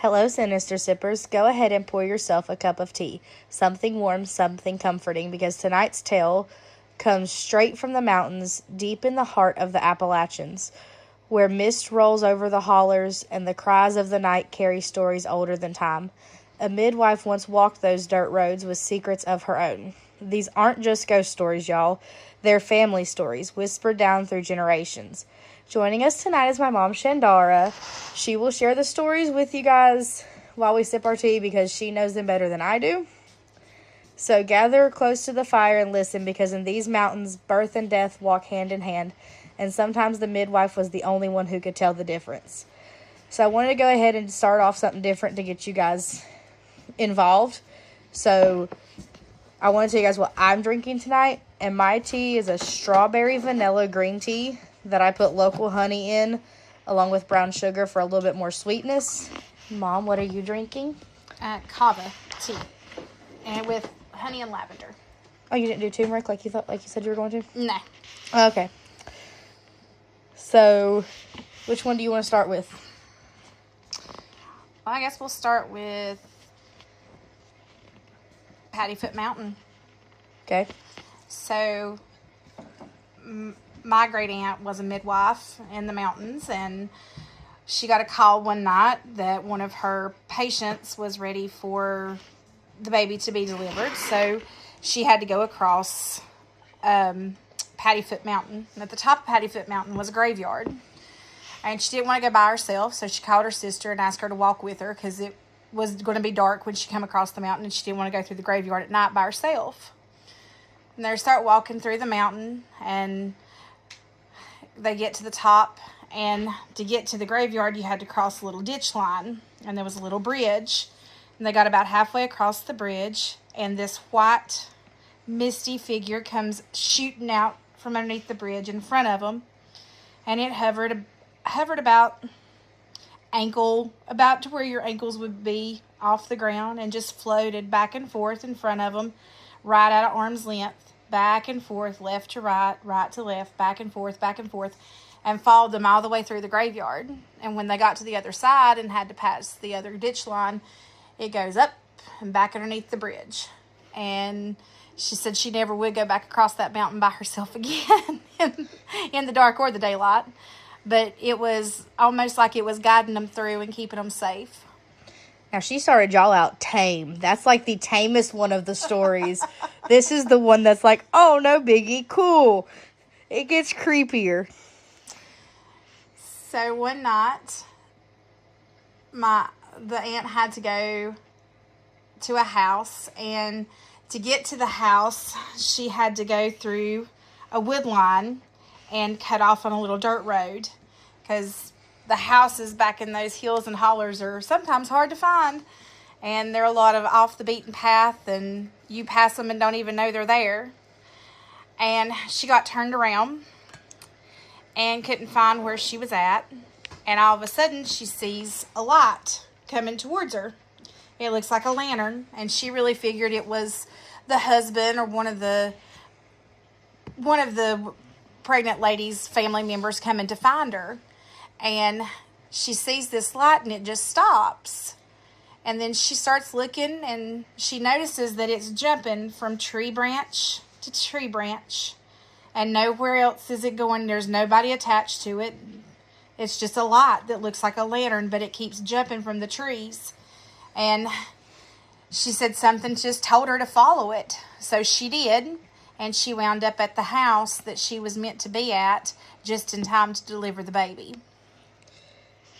Hello, Sinister Sippers. Go ahead and pour yourself a cup of tea. Something warm, something comforting, because tonight's tale comes straight from the mountains, deep in the heart of the Appalachians, where mist rolls over the hollers and the cries of the night carry stories older than time. A midwife once walked those dirt roads with secrets of her own. These aren't just ghost stories, y'all. They're family stories, whispered down through generations. Joining us tonight is my mom, Shandara. She will share the stories with you guys while we sip our tea because she knows them better than I do. So gather close to the fire and listen, because in these mountains, birth and death walk hand in hand, and sometimes the midwife was the only one who could tell the difference. So I wanted to go ahead and start off something different to get you guys involved. So I want to tell you guys what I'm drinking tonight, and my tea is a strawberry vanilla green tea that I put local honey in, along with brown sugar for a little bit more sweetness. Mom, what are you drinking? Kava tea, and with honey and lavender. Oh, you didn't do turmeric like you said you were going to? No. Okay. So, which one do you want to start with? Well, I guess we'll start with Paddyfoot Mountain. Okay. So, my great aunt was a midwife in the mountains, and she got a call one night that one of her patients was ready for the baby to be delivered. So she had to go across Paddyfoot Mountain. And at the top of Paddyfoot Mountain was a graveyard. And she didn't want to go by herself, so she called her sister and asked her to walk with her because it was going to be dark when she came across the mountain, and she didn't want to go through the graveyard at night by herself. And they start walking through the mountain, and they get to the top, and to get to the graveyard you had to cross a little ditch line, and there was a little bridge, and they got about halfway across the bridge, and this white misty figure comes shooting out from underneath the bridge in front of them, and it hovered about to where your ankles would be off the ground, and just floated back and forth in front of them, right at arm's length, back and forth, left to right, right to left, back and forth, and followed them all the way through the graveyard. And when they got to the other side and had to pass the other ditch line, it goes up and back underneath the bridge. And she said she never would go back across that mountain by herself again in the dark or the daylight. But it was almost like it was guiding them through and keeping them safe. Now, she started y'all out tame. That's like the tamest one of the stories. This is the one that's like, oh, no biggie, cool. It gets creepier. So one night, the aunt had to go to a house, and to get to the house, she had to go through a wood line and cut off on a little dirt road, because the houses back in those hills and hollers are sometimes hard to find, and they're a lot of off the beaten path, and you pass them and don't even know they're there. And she got turned around and couldn't find where she was at, and all of a sudden she sees a light coming towards her. It looks like a lantern, and she really figured it was the husband or one of the pregnant lady's family members coming to find her. And she sees this light, and it just stops. And then she starts looking, and she notices that it's jumping from tree branch to tree branch. And nowhere else is it going. There's nobody attached to it. It's just a light that looks like a lantern, but it keeps jumping from the trees. And she said something just told her to follow it. So she did. And she wound up at the house that she was meant to be at just in time to deliver the baby.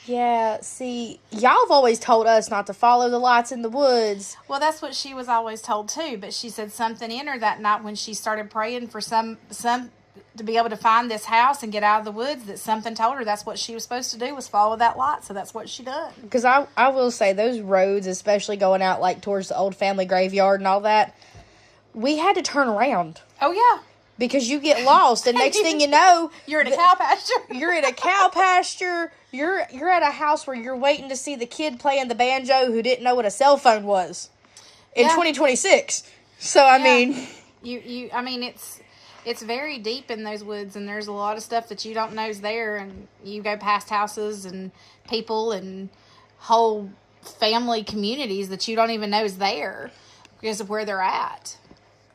Yeah, see, y'all have always told us not to follow the lights in the woods. Well, that's what she was always told too, but she said something in her that night when she started praying for some to be able to find this house and get out of the woods, that something told her that's what she was supposed to do, was follow that light, so that's what she done. Because I will say, those roads, especially going out like towards the old family graveyard and all that, we had to turn around. Oh, yeah. Because you get lost, and next thing you know, you're in a cow pasture. You're in a cow pasture. You're at a house where you're waiting to see the kid playing the banjo who didn't know what a cell phone was in 2026. So I mean, I mean it's very deep in those woods, and there's a lot of stuff that you don't know is there, and you go past houses and people and whole family communities that you don't even know is there because of where they're at.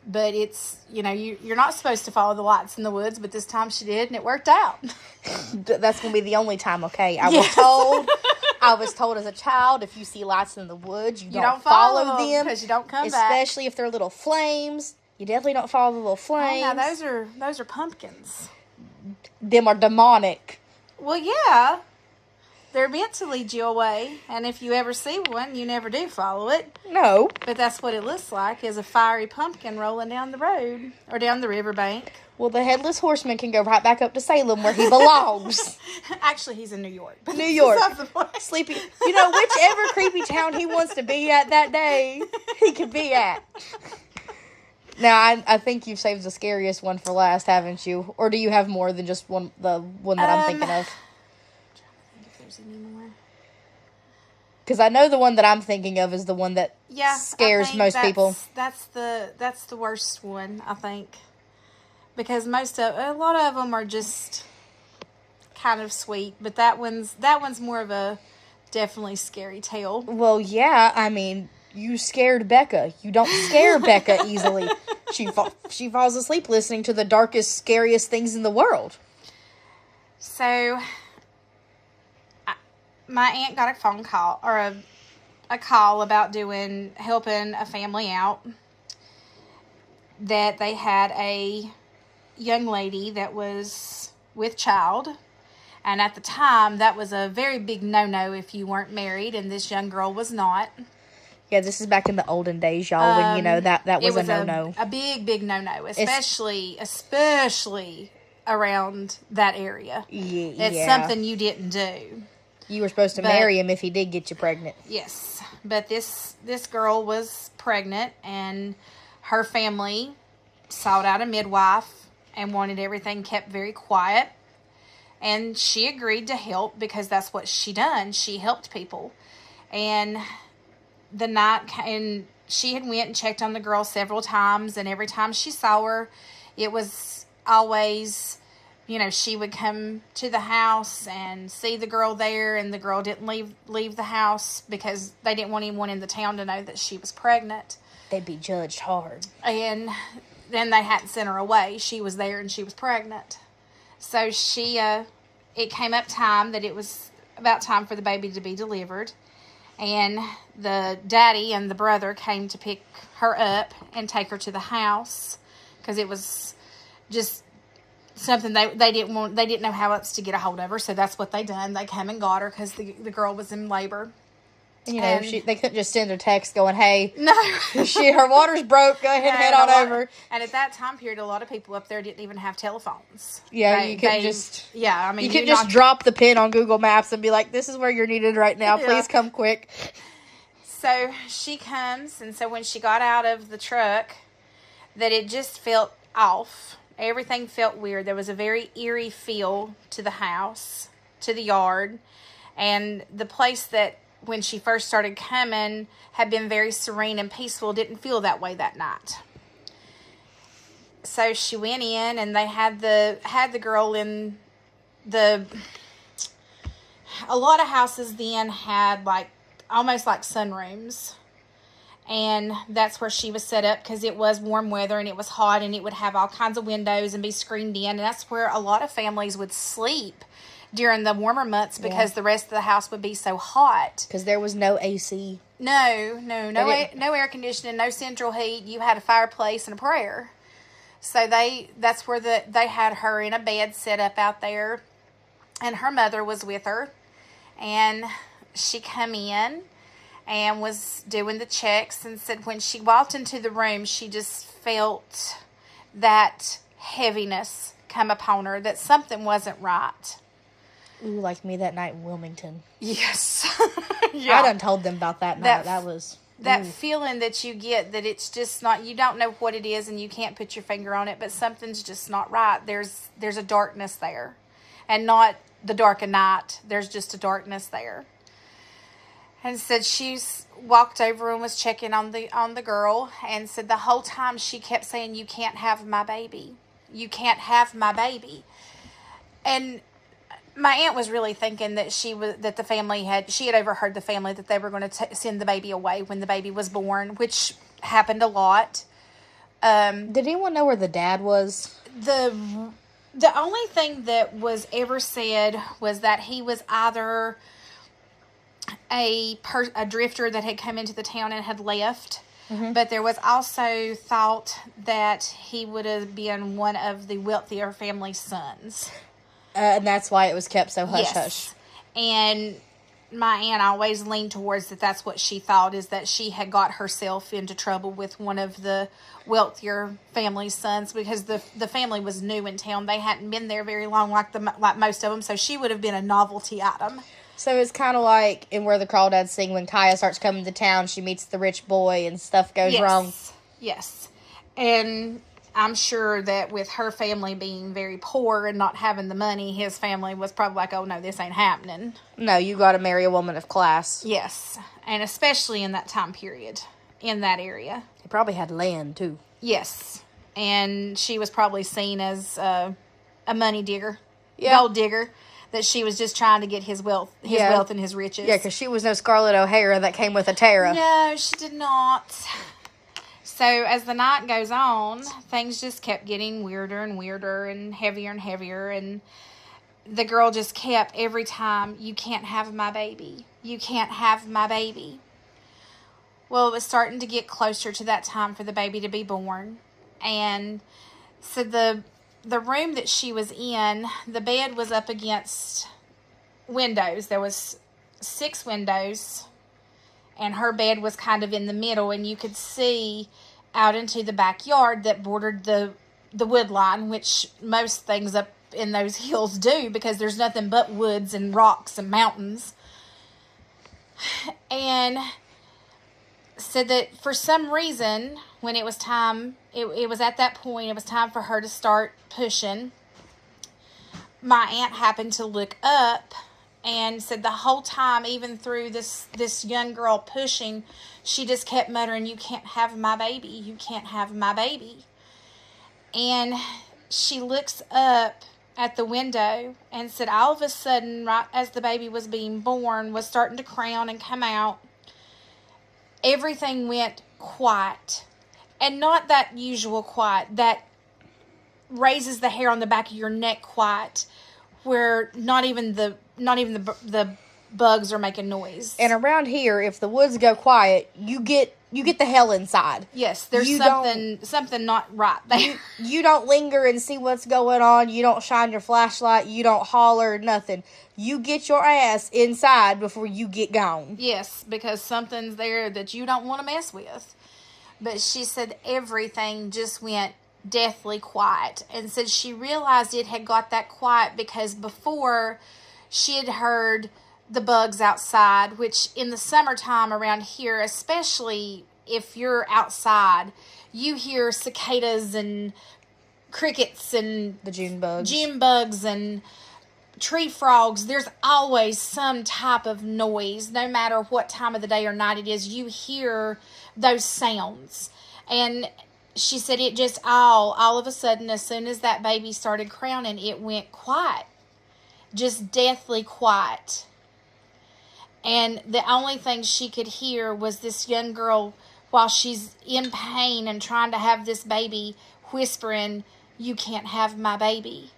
But it's, you're not supposed to follow the lights in the woods, but this time she did, and it worked out. That's going to be the only time, okay? Yes. I was told as a child, if you see lights in the woods, you don't follow them. Because you don't come back. Especially if they're little flames. You definitely don't follow the little flames. Oh, now those are pumpkins. Them are demonic. Well, yeah. They're meant to lead you away, and if you ever see one, you never do follow it. No. But that's what it looks like, is a fiery pumpkin rolling down the road, or down the riverbank. Well, the Headless Horseman can go right back up to Salem where he belongs. Actually, he's in New York. New York. Sleepy. Whichever creepy town he wants to be at that day, he can be at. Now, I think you've saved the scariest one for last, haven't you? Or do you have more than just the one that I'm thinking of? Anymore. Because I know the one that I'm thinking of is the one that scares most people. That's the worst one, I think, because a lot of them are just kind of sweet, but that one's more of a definitely scary tale. Well, yeah, I mean, you scared Becca. You don't scare Becca easily. She falls asleep listening to the darkest, scariest things in the world. So, my aunt got a phone call, or a call about helping a family out, that they had a young lady that was with child, and at the time, that was a very big no-no if you weren't married, and this young girl was not. Yeah, this is back in the olden days, y'all, when, that was a no-no. A big, big no-no, especially around that area. Yeah. It's something you didn't do. You were supposed to marry him if he did get you pregnant. Yes. But this girl was pregnant, and her family sought out a midwife and wanted everything kept very quiet. And she agreed to help because that's what she done. She helped people. And she had went and checked on the girl several times, and every time she saw her, it was always, she would come to the house and see the girl there, and the girl didn't leave the house because they didn't want anyone in the town to know that she was pregnant. They'd be judged hard. And then they hadn't sent her away. She was there and she was pregnant. So it came up time that it was about time for the baby to be delivered. And the daddy and the brother came to pick her up and take her to the house because it was just something they didn't know how else to get a hold of her, so that's what they done. They came and got her because the girl was in labor. They couldn't just send a text going, "Hey, no, her water's broke. Go ahead and head on over." And at that time period, a lot of people up there didn't even have telephones. Yeah, you could just just drop the pin on Google Maps and be like, "This is where you're needed right now. Yeah. Please come quick." So she comes, and so when she got out of the truck, that it just felt off. Everything felt weird. There was a very eerie feel to the house, to the yard, and the place that when she first started coming had been very serene and peaceful didn't feel that way that night. So she went in, and they had the girl in a lot of houses then had almost like sunrooms. And that's where she was set up because it was warm weather and it was hot, and it would have all kinds of windows and be screened in. And that's where a lot of families would sleep during the warmer months because the rest of the house would be so hot. Because there was no AC. No air conditioning, no central heat. You had a fireplace and a prayer. So that's where they had her in a bed set up out there, and her mother was with her, and she come in and was doing the checks, and said when she walked into the room, she just felt that heaviness come upon her, that something wasn't right. Ooh, like me that night in Wilmington. Yes. Yeah. I done told them about that night. That was... That feeling that you get, that it's just not, you don't know what it is and you can't put your finger on it, but something's just not right. There's a darkness there. And not the dark of night. There's just a darkness there. And said she's walked over and was checking on the girl, and said the whole time she kept saying, "You can't have my baby. You can't have my baby." And my aunt was really thinking that she had overheard the family that they were going to send the baby away when the baby was born, which happened a lot. Did anyone know where the dad was? The only thing that was ever said was that he was either a drifter that had come into the town and had left, but there was also thought that he would have been one of the wealthier family's sons. And that's why it was kept so hush-hush. And my aunt always leaned towards that's what she thought, is that she had got herself into trouble with one of the wealthier family's sons, because the family was new in town. They hadn't been there very long like most of them, so she would have been a novelty item. So it's kind of like in Where the Crawdads Sing, when Kaya starts coming to town, she meets the rich boy and stuff goes wrong. Yes. And I'm sure that with her family being very poor and not having the money, his family was probably like, oh no, this ain't happening. No, you got to marry a woman of class. Yes. And especially in that time period, in that area. He probably had land too. Yes. And she was probably seen as a money digger, yeah. Gold digger, that she was just trying to get his wealth and his riches. Yeah, because she was no Scarlett O'Hara that came with a Tara. No, she did not. So as the night goes on, things just kept getting weirder and weirder and heavier, and the girl just kept, every time, you can't have my baby. You can't have my baby. Well, it was starting to get closer to that time for the baby to be born. And so the room that she was in, the bed was up against windows. There was 6 windows, and her bed was kind of in the middle, and you could see out into the backyard that bordered the wood line, which most things up in those hills do, because there's nothing but woods and rocks and mountains. And said that for some reason, when it was time, it was at that point, it was time for her to start pushing. My aunt happened to look up and said the whole time, even through this young girl pushing, she just kept muttering, you can't have my baby, you can't have my baby. And she looks up at the window and said all of a sudden, right as the baby was being born, was starting to crown and come out, everything went quiet. And not that usual quiet that raises the hair on the back of your neck quiet, where not even the bugs are making noise. And around here, if the woods go quiet, you get the hell inside. Yes, there's something not right there. You don't linger and see what's going on. You don't shine your flashlight. You don't holler, nothing. You get your ass inside before you get gone. Yes, because something's there that you don't want to mess with. But she said everything just went deathly quiet, and said she realized it had got that quiet because before she had heard the bugs outside, which in the summertime around here, especially if you're outside, you hear cicadas and crickets and the June bugs and tree frogs. There's always some type of noise, no matter what time of the day or night it is. You hear those sounds. And she said it just all of a sudden, as soon as that baby started crowning, it went quiet. Just deathly quiet. And the only thing she could hear was this young girl, while she's in pain and trying to have this baby, whispering, you can't have my baby.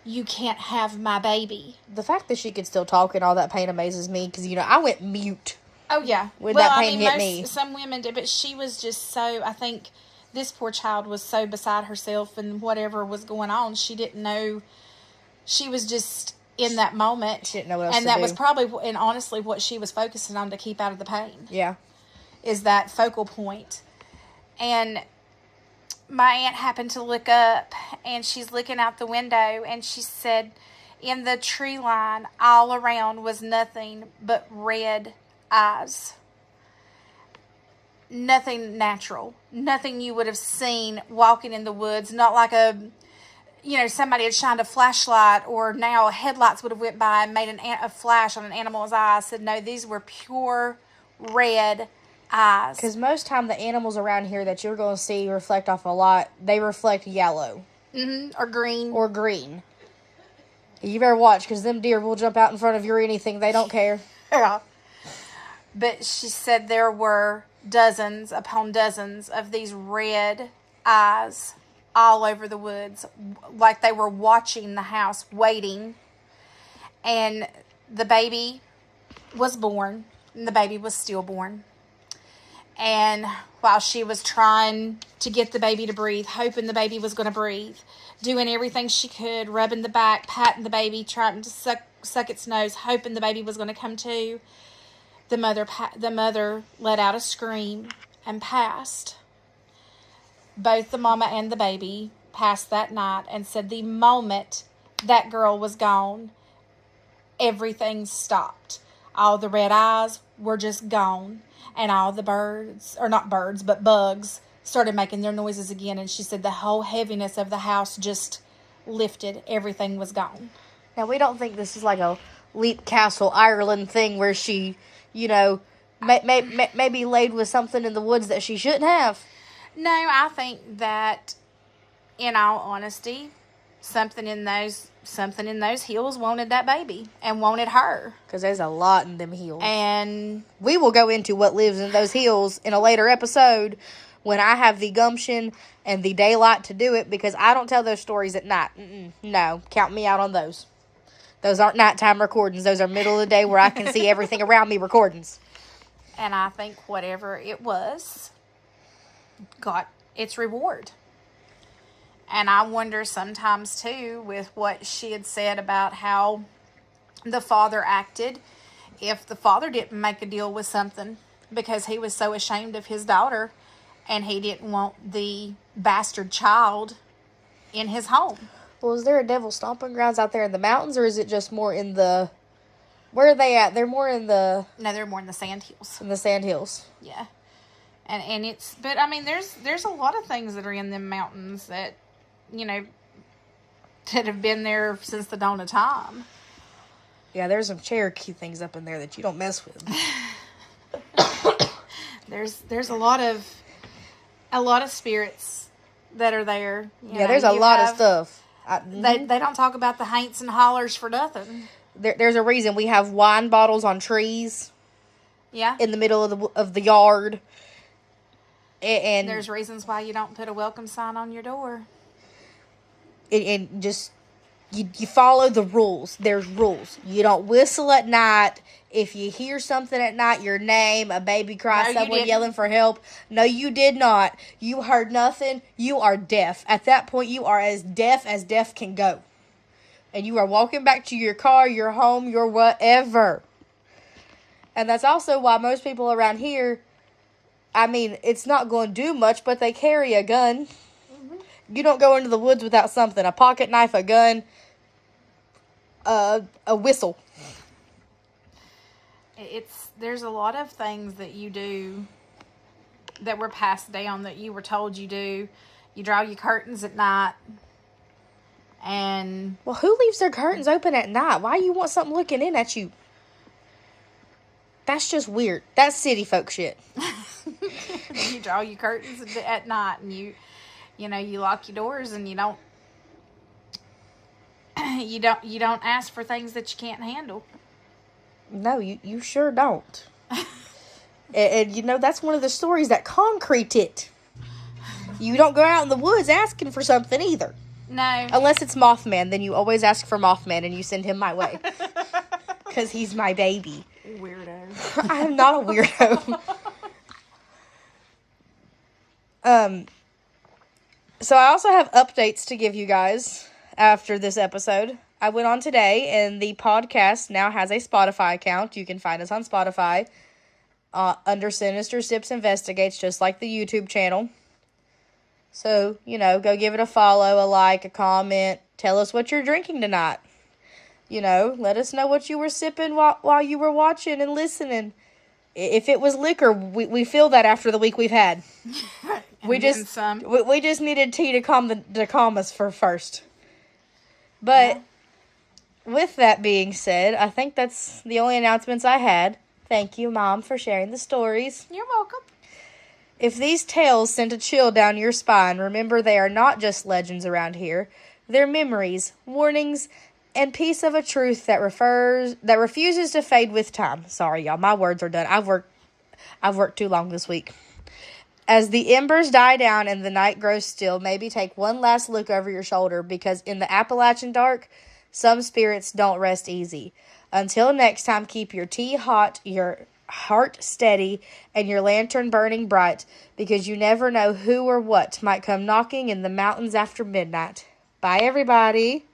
You can't have my baby. The fact that she could still talk in all that pain amazes me, because, I went mute. Oh, yeah. When that pain hit me. Some women did, but she was just so, I think this poor child was so beside herself and whatever was going on, she didn't know. She was just in that moment. She didn't know what else to do. And that was probably, and honestly, what she was focusing on to keep out of the pain. Yeah. Is that focal point. And my aunt happened to look up, and she's looking out the window, and she said in the tree line all around was nothing but red eyes. Nothing natural. Nothing you would have seen walking in the woods. Not like somebody had shined a flashlight, or now headlights would have went by and made a flash on an animal's eye. I said, no, these were pure red eyes. Because most time the animals around here that you're going to see reflect off a lot, they reflect yellow. Mm-hmm. Or green. Or green. You better watch, because them deer will jump out in front of you or anything. They don't care. Yeah. But she said there were dozens upon dozens of these red eyes all over the woods, like they were watching the house, waiting. And the baby was born, and the baby was stillborn. And while she was trying to get the baby to breathe, hoping the baby was going to breathe, doing everything she could, rubbing the back, patting the baby, trying to suck its nose, hoping the baby was going to come to, the mother let out a scream and passed. Both the mama and the baby passed that night, and said the moment that girl was gone, everything stopped. All the red eyes were just gone, and all the birds, or not birds, but bugs, started making their noises again. And she said the whole heaviness of the house just lifted. Everything was gone. Now, we don't think this is like a Leap Castle, Ireland thing where she, maybe laid with something in the woods that she shouldn't have. No, I think that, in all honesty, something in those hills wanted that baby and wanted her. Because there's a lot in them hills. And we will go into what lives in those hills in a later episode when I have the gumption and the daylight to do it, because I don't tell those stories at night. No, count me out on those. Those aren't nighttime recordings. Those are middle of the day where I can see everything around me recordings. And I think whatever it was got its reward. And I wonder sometimes, too, with what she had said about how the father acted, if the father didn't make a deal with something because he was so ashamed of his daughter and he didn't want the bastard child in his home. Well, is there a devil stomping grounds out there in the mountains, or is it just more in the... Where are they at? They're more in the... No, they're more in the sand hills. In the sand hills. Yeah. And it's... But, I mean, there's a lot of things that are in them mountains that, that have been there since the dawn of time. Yeah, there's some Cherokee things up in there that you don't mess with. There's a lot of spirits that are there. There's a lot of stuff. They don't talk about the haints and hollers for nothing. There's a reason we have wine bottles on trees. Yeah. In the middle of the yard. And there's reasons why you don't put a welcome sign on your door. And just you follow the rules. There's rules. You don't whistle at night. If you hear something at night, your name, a baby cry, someone yelling for help. No, you did not. You heard nothing. You are deaf. At that point, you are as deaf can go. And you are walking back to your car, your home, your whatever. And that's also why most people around here, it's not going to do much, but they carry a gun. Mm-hmm. You don't go into the woods without something. A pocket knife, a gun, a whistle. There's a lot of things that you do that were passed down that you were told you do. You draw your curtains at night. And well, who leaves their curtains open at night? Why you want something looking in at you? That's just weird. That's city folk shit. You draw your curtains at night, and you lock your doors, and you don't ask for things that you can't handle. No, you sure don't. and that's one of the stories that concrete it. You don't go out in the woods asking for something either. No. Unless it's Mothman, then you always ask for Mothman and you send him my way. Because he's my baby. Weirdo. I'm not a weirdo. So I also have updates to give you guys after this episode. I went on today, and the podcast now has a Spotify account. You can find us on Spotify under Sinister Sips Investigates, just like the YouTube channel. So, go give it a follow, a like, a comment. Tell us what you're drinking tonight. Let us know what you were sipping while you were watching and listening. If it was liquor, we feel that after the week we've had. we just needed tea to calm us first. But with that being said, I think that's the only announcements I had. Thank you, Mom, for sharing the stories. You're welcome. If these tales sent a chill down your spine, remember they are not just legends around here. They're memories, warnings, and peace of a truth that refuses to fade with time. Sorry, y'all, my words are done. I've worked too long this week. As the embers die down and the night grows still, maybe take one last look over your shoulder, because in the Appalachian dark, some spirits don't rest easy. Until next time, keep your tea hot, your heart steady, and your lantern burning bright, because you never know who or what might come knocking in the mountains after midnight. Bye, everybody.